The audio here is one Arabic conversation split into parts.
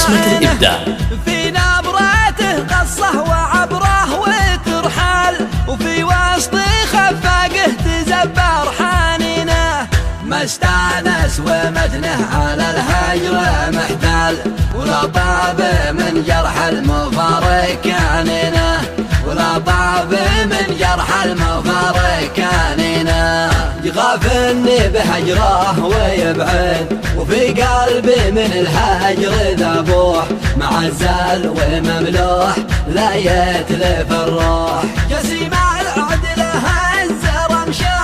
بصمة الإبداع في نبرته قصه وعبره وترحال، وفي وسط خفاقه تزبر حنينه. ما استانس ومتنه على الهجر محتال، ولا طاب من جرح المفارق كاننا، ولا طاب من جرح المفارق كاننا. يغافلني بهجره ويبعد، وفي قلبي من الهجر ذبوح، معزل ومملوح لا يتلف الروح. جسيم العدل هز رمشه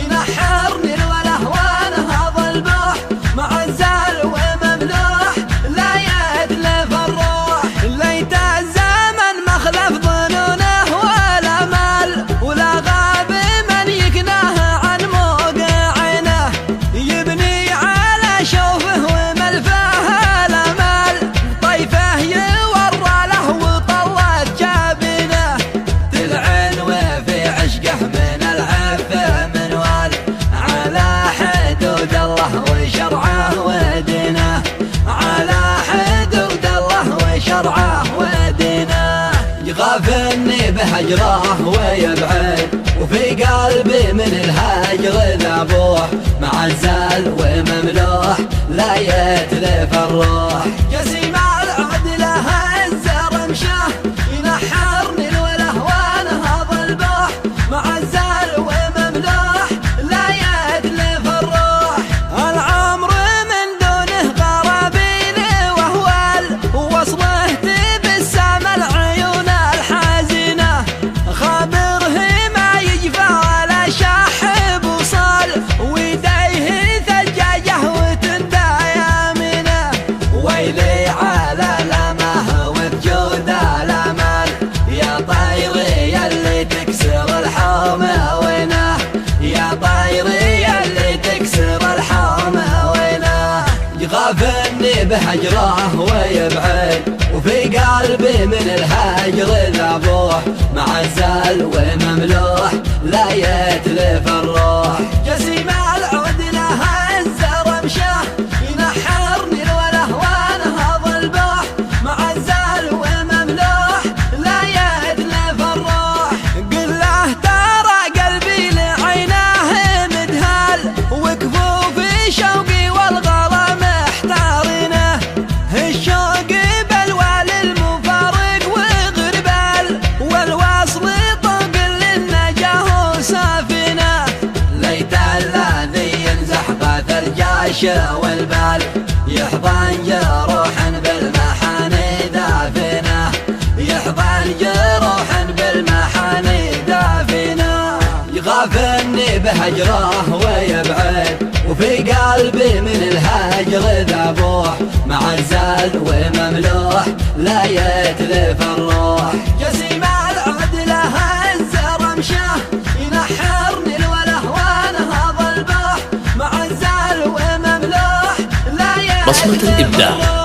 ينحرني الوله وانهض البوح، معزل ومملوح لا يتلف الروح. ليت الزمن مخلف ظنونه ولا مال، ولا غاب من يكناه عن موقعنا، يبني على شوفه وملفه الامال. طيفه يورى له وطلت جابنه، تلعن وفي عشقه من العفه منوال، على حدود الله وشرعه ودينه، على حدود الله وشرعه ودينه. يغافلني بهجره ويبعد، وفي قلبي من الهجر ذبوح، معزل ومملوح لا يتلف الروح. جسيم العدل هز رمشه ينحرني الوله وانهض البوح، معزل ومملوح لا يتلف الروح. العمر من دونه قرابين وهوال، ووصله تبسم العيون الحزينه. خابره ما يجفى ولا شاحب وصال، ويديه ثجاجه وتندى يمينه. ويلي على لمه وبجود الامل، يا طيري يلي تكسر الحوم وينه، يا طيري يلي تكسر الحوم وينه. يغافلني بهجره ويبعد، وفي قلبي من الهجر ذبوح، معزل ومملوح لا يتلف الروح. جسيم العدل هز رمشه ينحرني الوله وانهض البوح، معزل ومملوح لا يتلف الروح. قل له ترى قلبي لعيناه مدهال، وكفوفي شوقي والغلا محتارنه. الشوق بلوى للمفارق وغربال، والوصل طوق للنجاه سافنه. ليت الذي ينزح قاث الجاش والبال، يحضن جروحا بالمحاني دافنه، يحضن جروحا بالمحاني دافنه. يغافلني بهجره ويبعد، وفي قلبي من الهجر ذبوح، معزل ومملوح لا يتلف الروح. جسيم العدل هز رمشه ينحرني الوله وانهض البوح، معزل ومملوح لا يتلف الروح. بصمة الإبداع.